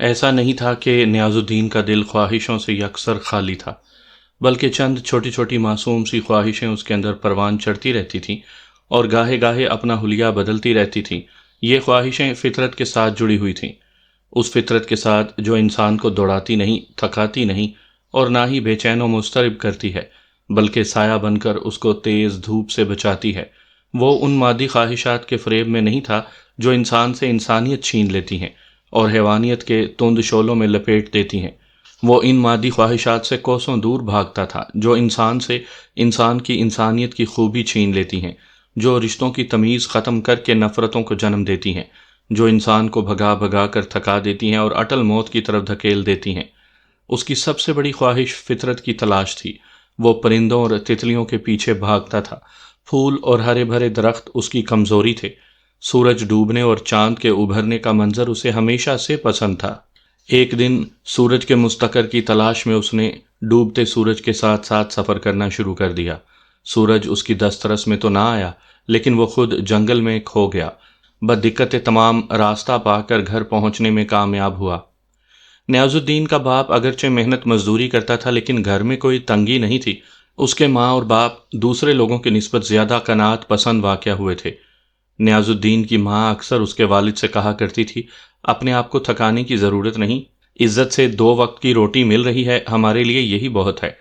ایسا نہیں تھا کہ نیاز الدین کا دل خواہشوں سے یکسر خالی تھا، بلکہ چند چھوٹی چھوٹی معصوم سی خواہشیں اس کے اندر پروان چڑھتی رہتی تھیں اور گاہے گاہے اپنا حلیہ بدلتی رہتی تھیں۔ یہ خواہشیں فطرت کے ساتھ جڑی ہوئی تھیں، اس فطرت کے ساتھ جو انسان کو دوڑاتی نہیں، تھکاتی نہیں اور نہ ہی بے چین و مضطرب کرتی ہے، بلکہ سایہ بن کر اس کو تیز دھوپ سے بچاتی ہے۔ وہ ان مادی خواہشات کے فریب میں نہیں تھا جو انسان سے انسانیت چھین لیتی ہیں اور حیوانیت کے تند شعلوں میں لپیٹ دیتی ہیں۔ وہ ان مادی خواہشات سے کوسوں دور بھاگتا تھا جو انسان سے انسان کی انسانیت کی خوبی چھین لیتی ہیں، جو رشتوں کی تمیز ختم کر کے نفرتوں کو جنم دیتی ہیں، جو انسان کو بھگا بھگا کر تھکا دیتی ہیں اور اٹل موت کی طرف دھکیل دیتی ہیں۔ اس کی سب سے بڑی خواہش فطرت کی تلاش تھی۔ وہ پرندوں اور تتلیوں کے پیچھے بھاگتا تھا۔ پھول اور ہرے بھرے درخت اس کی کمزوری تھے۔ سورج ڈوبنے اور چاند کے ابھرنے کا منظر اسے ہمیشہ سے پسند تھا۔ ایک دن سورج کے مستقر کی تلاش میں اس نے ڈوبتے سورج کے ساتھ ساتھ سفر کرنا شروع کر دیا۔ سورج اس کی دسترس میں تو نہ آیا، لیکن وہ خود جنگل میں کھو گیا۔ بددقت تمام راستہ پا کر گھر پہنچنے میں کامیاب ہوا۔ نیاز الدین کا باپ اگرچہ محنت مزدوری کرتا تھا، لیکن گھر میں کوئی تنگی نہیں تھی۔ اس کے ماں اور باپ دوسرے لوگوں کی نسبت زیادہ قناعت پسند واقع ہوئے تھے۔ نیاز الدین کی ماں اکثر اس کے والد سے کہا کرتی تھی، اپنے آپ کو تھکانے کی ضرورت نہیں، عزت سے 2 وقت کی روٹی مل رہی ہے، ہمارے لیے یہی بہت ہے۔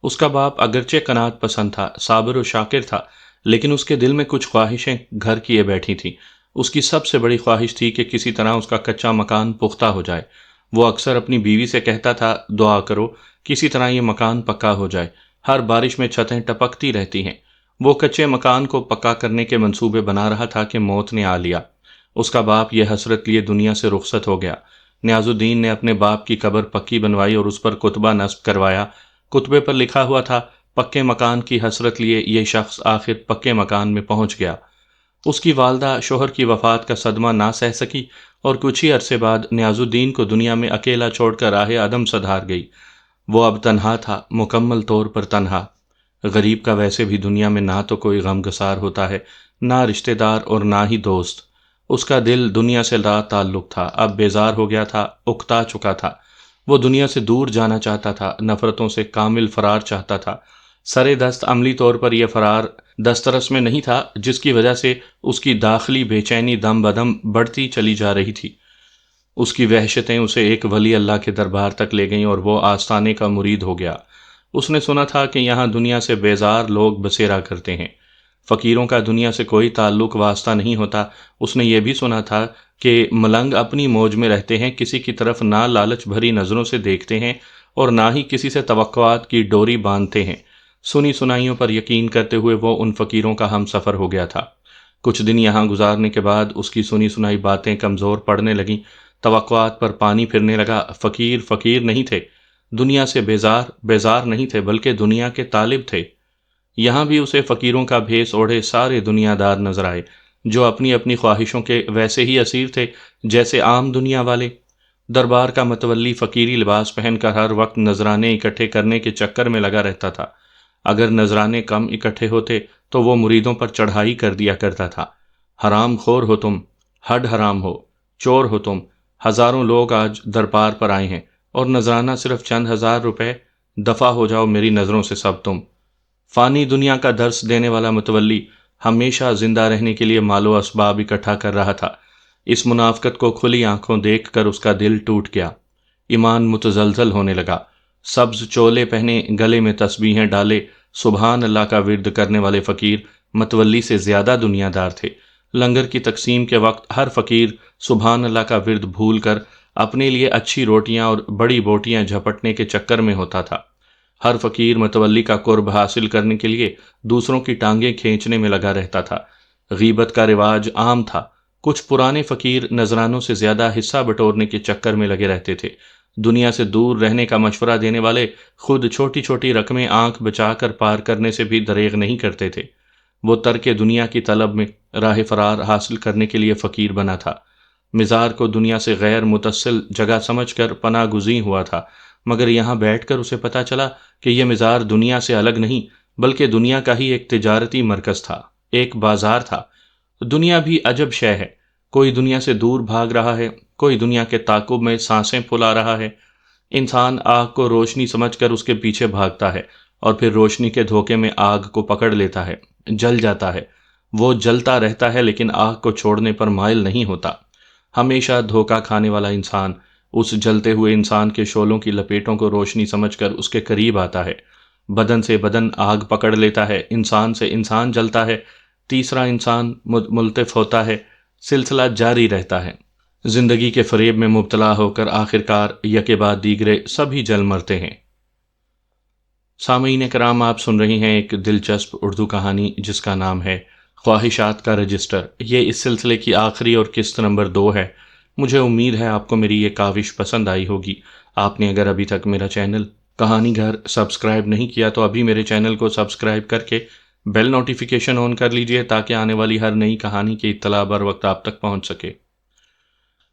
اس کا باپ اگرچہ قناعت پسند تھا، صابر و شاکر تھا، لیکن اس کے دل میں کچھ خواہشیں گھر کیے بیٹھی تھیں۔ اس کی سب سے بڑی خواہش تھی کہ کسی طرح اس کا کچا مکان پختہ ہو جائے۔ وہ اکثر اپنی بیوی سے کہتا تھا، دعا کرو کسی طرح یہ مکان پکا ہو جائے، ہر بارش میں چھتیں ٹپکتی رہتی ہیں۔ وہ کچے مکان کو پکا کرنے کے منصوبے بنا رہا تھا کہ موت نے آ لیا۔ اس کا باپ یہ حسرت لیے دنیا سے رخصت ہو گیا۔ نیاز الدین نے اپنے باپ کی قبر پکی بنوائی اور اس پر کتبہ نصب کروایا۔ کتبے پر لکھا ہوا تھا، پکے مکان کی حسرت لیے یہ شخص آخر پکے مکان میں پہنچ گیا۔ اس کی والدہ شوہر کی وفات کا صدمہ نہ سہ سکی اور کچھ ہی عرصے بعد نیاز الدین کو دنیا میں اکیلا چھوڑ کر راہ عدم سدھار گئی۔ وہ اب تنہا تھا، مکمل طور پر تنہا۔ غریب کا ویسے بھی دنیا میں نہ تو کوئی غمگسار ہوتا ہے، نہ رشتہ دار اور نہ ہی دوست۔ اس کا دل دنیا سے لا تعلق تھا، اب بیزار ہو گیا تھا، اکتا چکا تھا۔ وہ دنیا سے دور جانا چاہتا تھا، نفرتوں سے کامل فرار چاہتا تھا۔ سرے دست عملی طور پر یہ فرار دسترس میں نہیں تھا، جس کی وجہ سے اس کی داخلی بے چینی دم بدم بڑھتی چلی جا رہی تھی۔ اس کی وحشتیں اسے ایک ولی اللہ کے دربار تک لے گئیں اور وہ آستانے کا مرید ہو گیا۔ اس نے سنا تھا کہ یہاں دنیا سے بیزار لوگ بسیرا کرتے ہیں، فقیروں کا دنیا سے کوئی تعلق واسطہ نہیں ہوتا۔ اس نے یہ بھی سنا تھا کہ ملنگ اپنی موج میں رہتے ہیں، کسی کی طرف نہ لالچ بھری نظروں سے دیکھتے ہیں اور نہ ہی کسی سے توقعات کی ڈوری باندھتے ہیں۔ سنی سنائیوں پر یقین کرتے ہوئے وہ ان فقیروں کا ہم سفر ہو گیا تھا۔ کچھ دن یہاں گزارنے کے بعد اس کی سنی سنائی باتیں کمزور پڑنے لگیں، توقعات پر پانی پھرنے لگا۔ فقیر فقیر نہیں تھے، دنیا سے بیزار نہیں تھے، بلکہ دنیا کے طالب تھے۔ یہاں بھی اسے فقیروں کا بھیس اوڑھے سارے دنیا دار نظر آئے، جو اپنی اپنی خواہشوں کے ویسے ہی اسیر تھے جیسے عام دنیا والے۔ دربار کا متولی فقیری لباس پہن کر ہر وقت نذرانے اکٹھے کرنے کے چکر میں لگا رہتا تھا۔ اگر نذرانے کم اکٹھے ہوتے تو وہ مریدوں پر چڑھائی کر دیا کرتا تھا۔ حرام خور ہو تم، ہڈ حرام ہو، چور ہو تم، ہزاروں لوگ آج دربار پر آئے ہیں اور نذرانہ صرف چند 1000 روپے، دفع ہو جاؤ میری نظروں سے سب تم۔ فانی دنیا کا درس دینے والا متولی ہمیشہ زندہ رہنے کے لیے مال و اسباب اکٹھا کر رہا تھا۔ اس منافقت کو کھلی آنکھوں دیکھ کر اس کا دل ٹوٹ گیا، ایمان متزلزل ہونے لگا۔ سبز چولے پہنے، گلے میں تسبیحیں ڈالے، سبحان اللہ کا ورد کرنے والے فقیر متولی سے زیادہ دنیا دار تھے۔ لنگر کی تقسیم کے وقت ہر فقیر سبحان اللہ کا ورد بھول کر اپنے لیے اچھی روٹیاں اور بڑی بوٹیاں جھپٹنے کے چکر میں ہوتا تھا۔ ہر فقیر متولی کا قرب حاصل کرنے کے لیے دوسروں کی ٹانگیں کھینچنے میں لگا رہتا تھا۔ غیبت کا رواج عام تھا۔ کچھ پرانے فقیر نذرانوں سے زیادہ حصہ بٹورنے کے چکر میں لگے رہتے تھے۔ دنیا سے دور رہنے کا مشورہ دینے والے خود چھوٹی چھوٹی رقمیں آنکھ بچا کر پار کرنے سے بھی دریغ نہیں کرتے تھے۔ وہ ترک دنیا کی طلب میں راہ فرار حاصل کرنے کے لیے فقیر بنا تھا۔ مزار کو دنیا سے غیر متصل جگہ سمجھ کر پناہ گزین ہوا تھا، مگر یہاں بیٹھ کر اسے پتہ چلا کہ یہ مزار دنیا سے الگ نہیں، بلکہ دنیا کا ہی ایک تجارتی مرکز تھا، ایک بازار تھا۔ دنیا بھی عجب شے ہے، کوئی دنیا سے دور بھاگ رہا ہے، کوئی دنیا کے تعاقب میں سانسیں پھلا رہا ہے۔ انسان آگ کو روشنی سمجھ کر اس کے پیچھے بھاگتا ہے اور پھر روشنی کے دھوکے میں آگ کو پکڑ لیتا ہے، جل جاتا ہے۔ وہ جلتا رہتا ہے لیکن آگ کو چھوڑنے پر مائل نہیں ہوتا۔ ہمیشہ دھوکہ کھانے والا انسان اس جلتے ہوئے انسان کے شعلوں کی لپیٹوں کو روشنی سمجھ کر اس کے قریب آتا ہے۔ بدن سے بدن آگ پکڑ لیتا ہے، انسان سے انسان جلتا ہے، تیسرا انسان ملتف ہوتا ہے، سلسلہ جاری رہتا ہے۔ زندگی کے فریب میں مبتلا ہو کر آخرکار یکے بعد دیگرے سبھی جل مرتے ہیں۔ سامعین کرام، آپ سن رہی ہیں ایک دلچسپ اردو کہانی جس کا نام ہے خواہشات کا رجسٹر۔ یہ اس سلسلے کی آخری اور قسط نمبر 2 ہے۔ مجھے امید ہے آپ کو میری یہ کاوش پسند آئی ہوگی۔ آپ نے اگر ابھی تک میرا چینل کہانی گھر سبسکرائب نہیں کیا تو ابھی میرے چینل کو سبسکرائب کر کے بیل نوٹیفیکیشن آن کر لیجئے تاکہ آنے والی ہر نئی کہانی کی اطلاع بر وقت آپ تک پہنچ سکے۔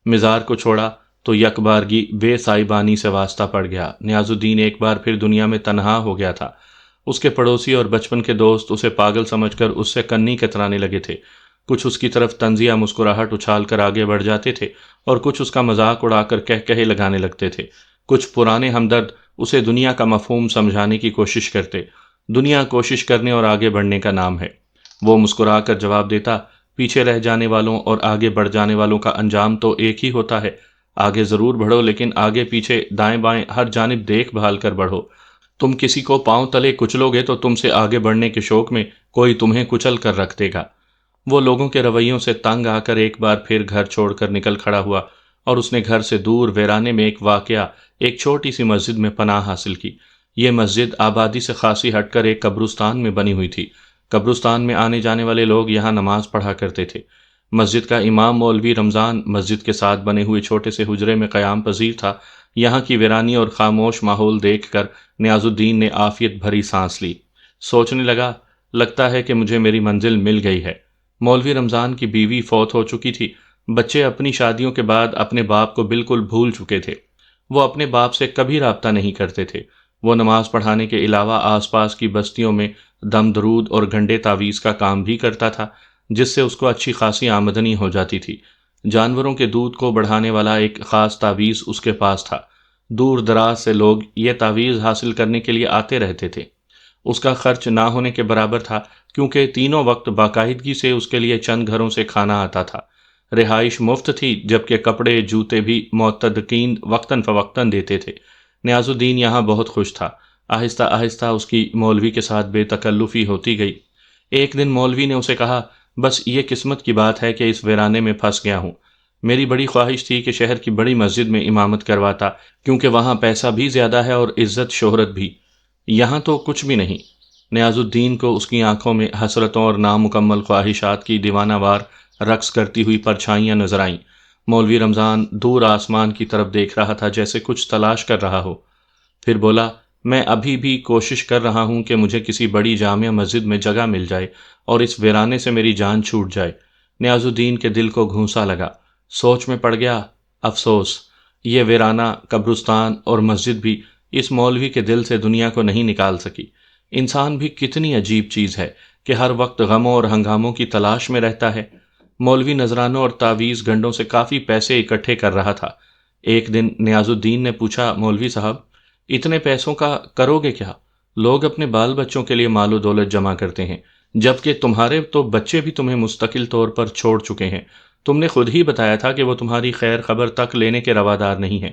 مزار کو چھوڑا تو یک بارگی بے سائبانی سے واسطہ پڑ گیا۔ نیاز الدین ایک بار پھر دنیا میں تنہا ہو گیا تھا۔ اس کے پڑوسی اور بچپن کے دوست اسے پاگل سمجھ کر اس سے کنی کترانے لگے تھے۔ کچھ اس کی طرف طنزیہ مسکراہٹ اچھال کر آگے بڑھ جاتے تھے اور کچھ اس کا مذاق اڑا کر کہے لگانے لگتے تھے۔ کچھ پرانے ہمدرد اسے دنیا کا مفہوم سمجھانے کی کوشش کرتے۔ دنیا کوشش کرنے اور آگے بڑھنے کا نام ہے۔ وہ مسکرا کر جواب دیتا، پیچھے رہ جانے والوں اور آگے بڑھ جانے والوں کا انجام تو ایک ہی ہوتا ہے۔ آگے ضرور بڑھو لیکن آگے پیچھے دائیں بائیں ہر جانب دیکھ بھال کر بڑھو۔ تم کسی کو پاؤں تلے کچلو گے تو تم سے آگے بڑھنے کے شوق میں کوئی تمہیں کچل کر رکھ دے گا۔ وہ لوگوں کے رویوں سے تنگ آ کر ایک بار پھر گھر چھوڑ کر نکل کھڑا ہوا اور اس نے گھر سے دور ویرانے میں ایک واقعہ ایک چھوٹی سی مسجد میں پناہ حاصل کی۔ یہ مسجد آبادی سے خاصی ہٹ کر ایک قبرستان میں بنی ہوئی تھی۔ قبرستان میں آنے جانے والے لوگ یہاں نماز پڑھا کرتے تھے۔ مسجد کا امام مولوی رمضان مسجد کے ساتھ بنے ہوئے چھوٹے سے حجرے میں قیام پذیر تھا۔ یہاں کی ویرانی اور خاموش ماحول دیکھ کر نیاز الدین نے عافیت بھری سانس لی۔ سوچنے لگتا ہے کہ مجھے میری منزل مل گئی ہے۔ مولوی رمضان کی بیوی فوت ہو چکی تھی۔ بچے اپنی شادیوں کے بعد اپنے باپ کو بالکل بھول چکے تھے۔ وہ اپنے باپ سے کبھی رابطہ نہیں کرتے تھے۔ وہ نماز پڑھانے کے علاوہ آس پاس کی بستیوں میں دم درود اور گھنٹے تعویذ کا کام بھی کرتا تھا، جس سے اس کو اچھی خاصی آمدنی ہو جاتی تھی۔ جانوروں کے دودھ کو بڑھانے والا ایک خاص تعویذ اس کے پاس تھا۔ دور دراز سے لوگ یہ تعویذ حاصل کرنے کے لیے آتے رہتے تھے۔ اس کا خرچ نہ ہونے کے برابر تھا کیونکہ تینوں وقت باقاعدگی سے اس کے لیے چند گھروں سے کھانا آتا تھا۔ رہائش مفت تھی جبکہ کپڑے جوتے بھی معتدقین وقتاً فوقتاً دیتے تھے۔ نیاز الدین یہاں بہت خوش تھا۔ آہستہ آہستہ اس کی مولوی کے ساتھ بے تکلفی ہوتی گئی۔ ایک دن مولوی نے اسے کہا، بس یہ قسمت کی بات ہے کہ اس ویرانے میں پھنس گیا ہوں۔ میری بڑی خواہش تھی کہ شہر کی بڑی مسجد میں امامت کرواتا کیونکہ وہاں پیسہ بھی زیادہ ہے اور عزت شہرت بھی۔ یہاں تو کچھ بھی نہیں۔ نیاز الدین کو اس کی آنکھوں میں حسرتوں اور نامکمل خواہشات کی دیوانہ وار رقص کرتی ہوئی پرچھائیاں نظر آئیں۔ مولوی رمضان دور آسمان کی طرف دیکھ رہا تھا جیسے کچھ تلاش کر رہا ہو۔ پھر بولا، میں ابھی بھی کوشش کر رہا ہوں کہ مجھے کسی بڑی جامع مسجد میں جگہ مل جائے اور اس ویرانے سے میری جان چھوٹ جائے۔ نیاز الدین کے دل کو گھونسا لگا۔ سوچ میں پڑ گیا، افسوس، یہ ویرانہ، قبرستان اور مسجد بھی اس مولوی کے دل سے دنیا کو نہیں نکال سکی۔ انسان بھی کتنی عجیب چیز ہے کہ ہر وقت غموں اور ہنگاموں کی تلاش میں رہتا ہے۔ مولوی نذرانوں اور تعویذ گنڈوں سے کافی پیسے اکٹھے کر رہا تھا۔ ایک دن نیاز الدین نے پوچھا، مولوی صاحب، اتنے پیسوں کا کرو گے کیا؟ لوگ اپنے بال بچوں کے لیے مال و دولت جمع کرتے ہیں، جبکہ تمہارے تو بچے بھی تمہیں مستقل طور پر چھوڑ چکے ہیں۔ تم نے خود ہی بتایا تھا کہ وہ تمہاری خیر خبر تک لینے کے روادار نہیں ہیں۔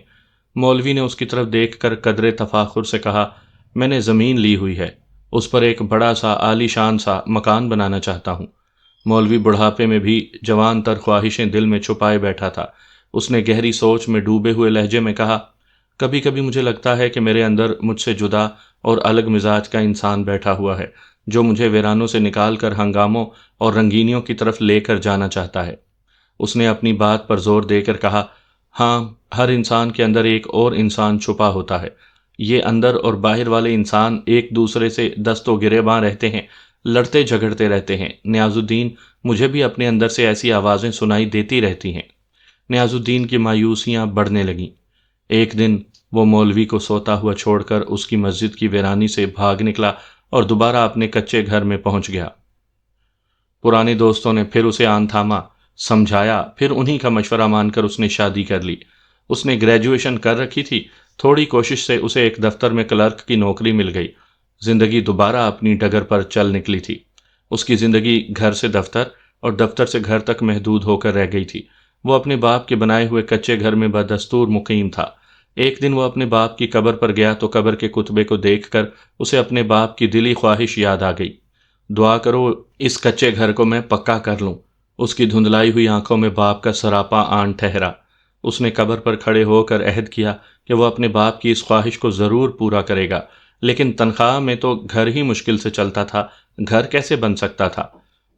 مولوی نے اس کی طرف دیکھ کر قدرے تفاخر سے کہا، میں نے زمین لی ہوئی ہے، اس پر ایک بڑا سا عالی شان سا مکان بنانا چاہتا ہوں۔ مولوی بڑھاپے میں بھی جوان تر خواہشیں دل میں چھپائے بیٹھا تھا۔ اس نے گہری سوچ میں ڈوبے ہوئے لہجے میں کہا، کبھی کبھی مجھے لگتا ہے کہ میرے اندر مجھ سے جدا اور الگ مزاج کا انسان بیٹھا ہوا ہے جو مجھے ویرانوں سے نکال کر ہنگاموں اور رنگینیوں کی طرف لے کر جانا چاہتا ہے۔ اس نے اپنی بات پر زور دے کر کہا، ہاں، ہر انسان کے اندر ایک اور انسان چھپا ہوتا ہے۔ یہ اندر اور باہر والے انسان ایک دوسرے سے دست و گریباں رہتے ہیں، لڑتے جھگڑتے رہتے ہیں۔ نیاز الدین، مجھے بھی اپنے اندر سے ایسی آوازیں سنائی دیتی رہتی ہیں۔ نیاز الدین کی مایوسیاں بڑھنے لگیں۔ ایک دن وہ مولوی کو سوتا ہوا چھوڑ کر اس کی مسجد کی ویرانی سے بھاگ نکلا اور دوبارہ اپنے کچے گھر میں پہنچ گیا۔ پرانے دوستوں نے پھر اسے آن تھاما۔ سمجھایا، پھر انہی کا مشورہ مان کر اس نے شادی کر لی۔ اس نے گریجویشن کر رکھی تھی، تھوڑی کوشش سے اسے ایک دفتر میں کلرک کی نوکری مل گئی۔ زندگی دوبارہ اپنی ڈگر پر چل نکلی تھی۔ اس کی زندگی گھر سے دفتر اور دفتر سے گھر تک محدود ہو کر رہ گئی تھی۔ وہ اپنے باپ کے بنائے ہوئے کچے گھر میں بدستور مقیم تھا۔ ایک دن وہ اپنے باپ کی قبر پر گیا تو قبر کے کتبے کو دیکھ کر اسے اپنے باپ کی دلی خواہش یاد آ گئی۔ دعا کرو اس کچے گھر کو میں پکا کر لوں۔ اس کی دھندلائی ہوئی آنکھوں میں باپ کا سراپا آن ٹھہرا۔ اس نے قبر پر کھڑے ہو کر عہد کیا کہ وہ اپنے باپ کی اس خواہش کو ضرور پورا کرے گا، لیکن تنخواہ میں تو گھر ہی مشکل سے چلتا تھا، گھر کیسے بن سکتا تھا؟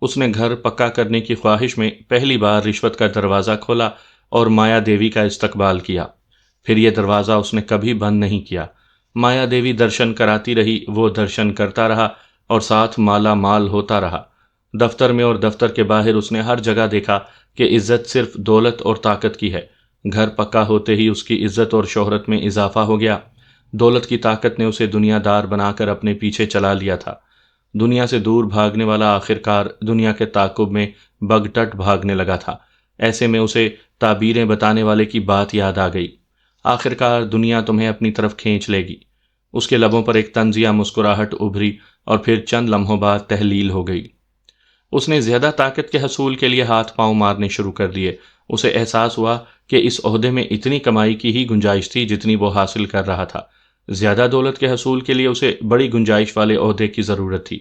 اس نے گھر پکا کرنے کی خواہش میں پہلی بار رشوت کا دروازہ کھولا اور مایا دیوی کا استقبال کیا۔ پھر یہ دروازہ اس نے کبھی بند نہیں کیا۔ مایا دیوی درشن کراتی رہی، وہ درشن کرتا رہا اور ساتھ مالا مال ہوتا رہا۔ دفتر میں اور دفتر کے باہر اس نے ہر جگہ دیکھا کہ عزت صرف دولت اور طاقت کی ہے۔ گھر پکا ہوتے ہی اس کی عزت اور شہرت میں اضافہ ہو گیا۔ دولت کی طاقت نے اسے دنیا دار بنا کر اپنے پیچھے چلا لیا تھا۔ دنیا سے دور بھاگنے والا آخرکار دنیا کے تعاقب میں بگٹٹ بھاگنے لگا تھا۔ ایسے میں اسے تعبیریں بتانے والے کی بات یاد آ گئی، آخرکار دنیا تمہیں اپنی طرف کھینچ لے گی۔ اس کے لبوں پر ایک طنزیہ مسکراہٹ ابھری اور پھر چند لمحوں بعد تحلیل ہو گئی۔ اس نے زیادہ طاقت کے حصول کے لیے ہاتھ پاؤں مارنے شروع کر دیے۔ اسے احساس ہوا کہ اس عہدے میں اتنی کمائی کی ہی گنجائش تھی جتنی وہ حاصل کر رہا تھا۔ زیادہ دولت کے حصول کے لیے اسے بڑی گنجائش والے عہدے کی ضرورت تھی۔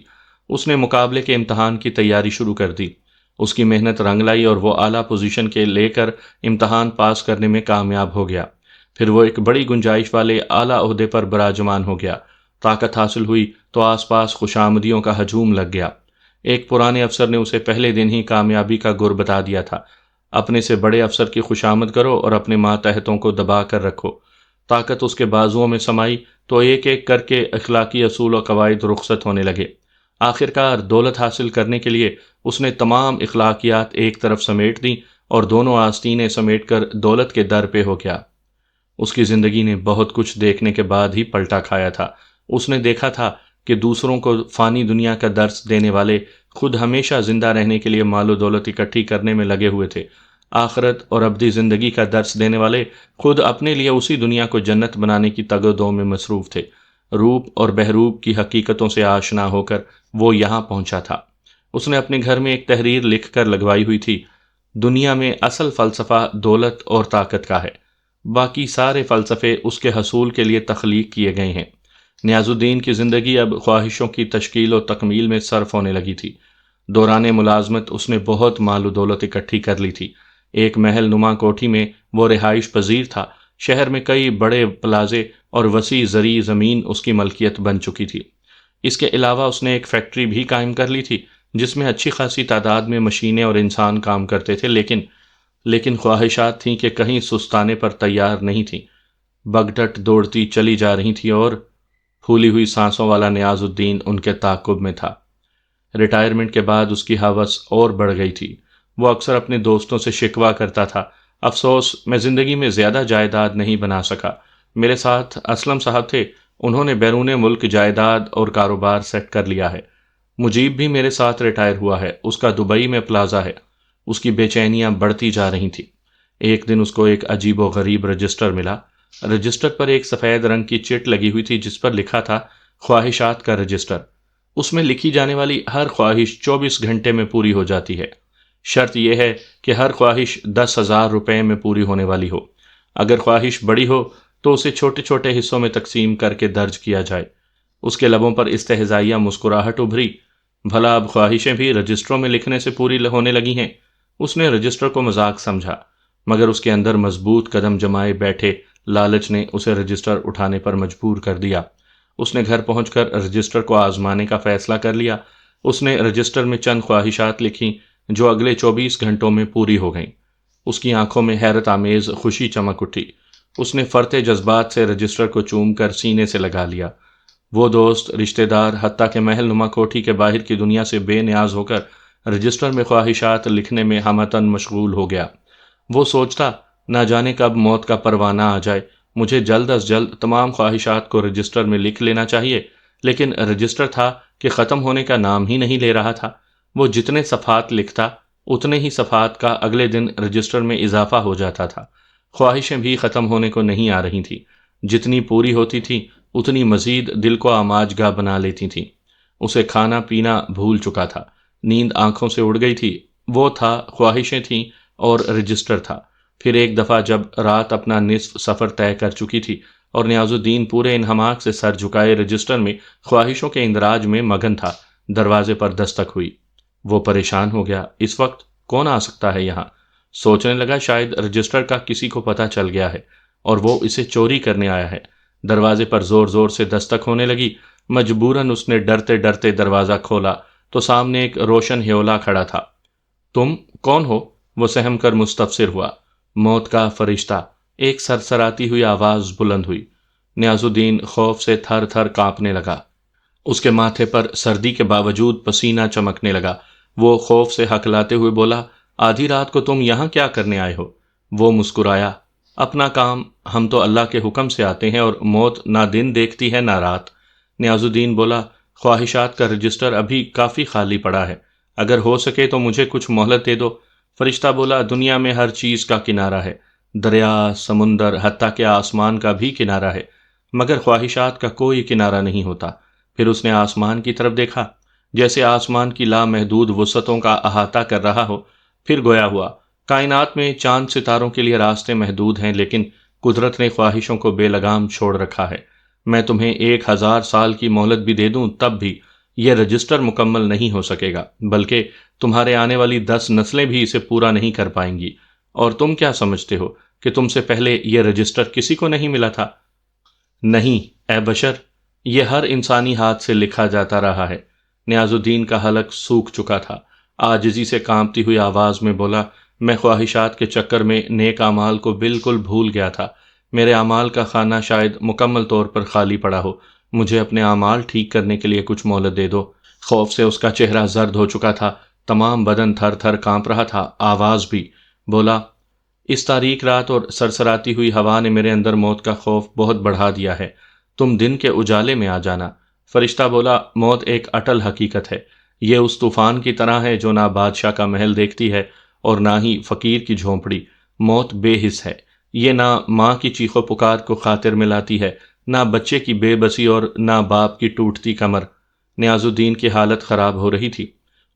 اس نے مقابلے کے امتحان کی تیاری شروع کر دی۔ اس کی محنت رنگ لائی اور وہ اعلیٰ پوزیشن کے لے کر امتحان پاس کرنے میں کامیاب ہو گیا۔ پھر وہ ایک بڑی گنجائش والے اعلیٰ عہدے پر براجمان ہو گیا۔ طاقت حاصل ہوئی تو آس پاس خوشامدیوں کا ہجوم لگ گیا۔ ایک پرانے افسر نے اسے پہلے دن ہی کامیابی کا گر بتا دیا تھا، اپنے سے بڑے افسر کی خوشامد کرو اور اپنے ماتحتوں کو دبا کر رکھو۔ طاقت اس کے بازوؤں میں سمائی تو ایک ایک کر کے اخلاقی اصول و قواعد رخصت ہونے لگے۔ آخرکار دولت حاصل کرنے کے لیے اس نے تمام اخلاقیات ایک طرف سمیٹ دیں اور دونوں آستینیں سمیٹ کر دولت کے در پہ ہو گیا۔ اس کی زندگی نے بہت کچھ دیکھنے کے بعد ہی پلٹا کھایا تھا۔ اس نے دیکھا تھا کہ دوسروں کو فانی دنیا کا درس دینے والے خود ہمیشہ زندہ رہنے کے لیے مال و دولت اکٹھی کرنے میں لگے ہوئے تھے۔ آخرت اور ابدی زندگی کا درس دینے والے خود اپنے لیے اسی دنیا کو جنت بنانے کی تگ و دو میں مصروف تھے۔ روپ اور بہروپ کی حقیقتوں سے آشنا ہو کر وہ یہاں پہنچا تھا۔ اس نے اپنے گھر میں ایک تحریر لکھ کر لگوائی ہوئی تھی، دنیا میں اصل فلسفہ دولت اور طاقت کا ہے، باقی سارے فلسفے اس کے حصول کے لیے تخلیق کیے گئے ہیں۔ نیاز الدین کی زندگی اب خواہشوں کی تشکیل و تکمیل میں صرف ہونے لگی تھی۔ دوران ملازمت اس نے بہت مال و دولت اکٹھی کر لی تھی۔ ایک محل نما کوٹھی میں وہ رہائش پذیر تھا۔ شہر میں کئی بڑے پلازے اور وسیع زرعی زمین اس کی ملکیت بن چکی تھی۔ اس کے علاوہ اس نے ایک فیکٹری بھی قائم کر لی تھی جس میں اچھی خاصی تعداد میں مشینیں اور انسان کام کرتے تھے، لیکن خواہشات تھیں کہ کہیں سستانے پر تیار نہیں تھیں۔ بگٹٹ دوڑتی چلی جا رہی تھی اور پھولی ہوئی سانسوں والا نیاز الدین ان کے تعاقب میں تھا۔ ریٹائرمنٹ کے بعد اس کی ہوس اور بڑھ گئی تھی۔ وہ اکثر اپنے دوستوں سے شکوہ کرتا تھا، افسوس میں زندگی میں زیادہ جائیداد نہیں بنا سکا۔ میرے ساتھ اسلم صاحب تھے، انہوں نے بیرون ملک جائیداد اور کاروبار سیٹ کر لیا ہے۔ مجیب بھی میرے ساتھ ریٹائر ہوا ہے، اس کا دبئی میں پلازا ہے۔ اس کی بے چینیاں بڑھتی جا رہی تھیں۔ ایک دن اس کو ایک عجیب و غریب رجسٹر ملا۔ رجسٹر پر ایک سفید رنگ کی چٹ لگی ہوئی تھی جس پر لکھا تھا خواہشات کا رجسٹر۔ اس میں لکھی جانے والی ہر خواہش 24 گھنٹے میں پوری ہو جاتی ہے۔ شرط یہ ہے کہ ہر خواہش 10,000 روپے میں پوری ہونے والی ہو۔ اگر خواہش بڑی ہو تو اسے چھوٹے چھوٹے حصوں میں تقسیم کر کے درج کیا جائے۔ اس کے لبوں پر استہزائیہ مسکراہٹ ابھری۔ بھلا اب خواہشیں بھی رجسٹروں میں لکھنے سے پوری ہونے لگی ہیں؟ اس نے رجسٹر کو مذاق سمجھا، مگر اس کے اندر مضبوط قدم جمائے بیٹھے لالچ نے اسے رجسٹر اٹھانے پر مجبور کر دیا۔ اس نے گھر پہنچ کر رجسٹر کو آزمانے کا فیصلہ کر لیا۔ اس نے رجسٹر میں چند خواہشات لکھیں جو اگلے 24 گھنٹوں میں پوری ہو گئیں۔ اس کی آنکھوں میں حیرت آمیز خوشی چمک اٹھی۔ اس نے فرتے جذبات سے رجسٹر کو چوم کر سینے سے لگا لیا۔ وہ دوست، رشتہ دار، حتیٰ کہ محل نما کوٹھی کے باہر کی دنیا سے بے نیاز ہو کر رجسٹر میں خواہشات لکھنے میں ہمتن مشغول ہو گیا۔ وہ سوچتا، نہ جانے کب موت کا پروانہ آ جائے، مجھے جلد از جلد تمام خواہشات کو رجسٹر میں لکھ لینا چاہیے، لیکن رجسٹر تھا کہ ختم ہونے کا نام ہی نہیں لے رہا تھا۔ وہ جتنے صفحات لکھتا اتنے ہی صفحات کا اگلے دن رجسٹر میں اضافہ ہو جاتا تھا۔ خواہشیں بھی ختم ہونے کو نہیں آ رہی تھیں، جتنی پوری ہوتی تھی اتنی مزید دل کو آماج گاہ بنا لیتی تھیں۔ اسے کھانا پینا بھول چکا تھا، نیند آنکھوں سے اڑ گئی تھی۔ وہ تھا، خواہشیں تھیں اور رجسٹر تھا۔ پھر ایک دفعہ جب رات اپنا نصف سفر طے کر چکی تھی اور نیاز الدین پورے انہماک سے سر جھکائے رجسٹر میں خواہشوں کے اندراج میں مگن تھا، دروازے پر دستک ہوئی۔ وہ پریشان ہو گیا، اس وقت کون آ سکتا ہے یہاں؟ سوچنے لگا شاید رجسٹر کا کسی کو پتہ چل گیا ہے اور وہ اسے چوری کرنے آیا ہے۔ دروازے پر زور زور سے دستک ہونے لگی۔ مجبوراً اس نے ڈرتے ڈرتے دروازہ کھولا تو سامنے ایک روشن ہیولا کھڑا تھا۔ تم کون ہو؟ وہ سہم کر مستفسر ہوا۔ موت کا فرشتہ، ایک سرسراتی ہوئی آواز بلند ہوئی۔ نیاز الدین خوف سے تھر تھر کانپنے لگا۔ اس کے ماتھے پر سردی کے باوجود پسینہ چمکنے لگا۔ وہ خوف سے ہکلاتے ہوئے بولا، آدھی رات کو تم یہاں کیا کرنے آئے ہو؟ وہ مسکرایا، اپنا کام، ہم تو اللہ کے حکم سے آتے ہیں اور موت نہ دن دیکھتی ہے نہ رات۔ نیاز الدین بولا، خواہشات کا رجسٹر ابھی کافی خالی پڑا ہے، اگر ہو سکے تو مجھے کچھ مہلت دے دو۔ فرشتہ بولا، دنیا میں ہر چیز کا کنارہ ہے، دریا، سمندر، حتیٰ کہ آسمان کا بھی کنارہ ہے، مگر خواہشات کا کوئی کنارہ نہیں ہوتا۔ پھر اس نے آسمان کی طرف دیکھا، جیسے آسمان کی لامحدود وسعتوں کا احاطہ کر رہا ہو۔ پھر گویا ہوا، کائنات میں چاند ستاروں کے لیے راستے محدود ہیں، لیکن قدرت نے خواہشوں کو بے لگام چھوڑ رکھا ہے۔ میں تمہیں 1000 سال کی مہلت بھی دے دوں تب بھی یہ رجسٹر مکمل نہیں ہو سکے گا، بلکہ تمہارے آنے والی 10 نسلیں بھی اسے پورا نہیں کر پائیں گی۔ اور تم کیا سمجھتے ہو کہ تم سے پہلے یہ رجسٹر کسی کو نہیں ملا تھا؟ نہیں اے بشر، یہ ہر انسانی ہاتھ سے لکھا جاتا رہا ہے۔ نیاز الدین کا حلق سوکھ چکا تھا، عاجزی سے کانپتی ہوئی آواز میں بولا، میں خواہشات کے چکر میں نیک اعمال کو بالکل بھول گیا تھا۔ میرے اعمال کا خانہ شاید مکمل طور پر خالی پڑا ہو، مجھے اپنے اعمال ٹھیک کرنے کے لیے کچھ مہلت دے دو۔ خوف سے اس کا چہرہ زرد ہو چکا تھا، تمام بدن تھر تھر کانپ رہا تھا، آواز بھی۔ بولا، اس تاریک رات اور سرسراتی ہوئی ہوا نے میرے اندر موت کا خوف بہت بڑھا دیا ہے، تم دن کے اجالے میں آ جانا۔ فرشتہ بولا، موت ایک اٹل حقیقت ہے، یہ اس طوفان کی طرح ہے جو نہ بادشاہ کا محل دیکھتی ہے اور نہ ہی فقیر کی جھونپڑی۔ موت بے حس ہے، یہ نہ ماں کی چیخ و پکار کو خاطر میں لاتی ہے، نہ بچے کی بے بسی اور نہ باپ کی ٹوٹتی کمر۔ نیاز الدین کی حالت خراب ہو رہی تھی،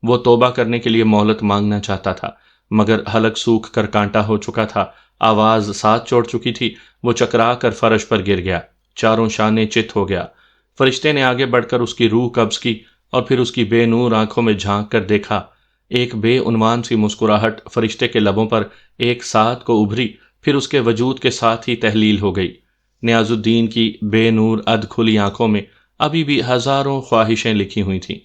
وہ توبہ کرنے کے لیے مہلت مانگنا چاہتا تھا، مگر حلق سوکھ کر کانٹا ہو چکا تھا، آواز ساتھ چھوڑ چکی تھی۔ وہ چکرا کر فرش پر گر گیا، چاروں شانے چت ہو گیا۔ فرشتے نے آگے بڑھ کر اس کی روح قبض کی اور پھر اس کی بے نور آنکھوں میں جھانک کر دیکھا۔ ایک بے عنوان سی مسکراہٹ فرشتے کے لبوں پر ایک ساتھ کو ابھری، پھر اس کے وجود کے ساتھ ہی تحلیل ہو گئی۔ نیاز الدین کی بے نور ادھ کھلی آنکھوں میں ابھی بھی ہزاروں خواہشیں لکھی ہوئی تھیں۔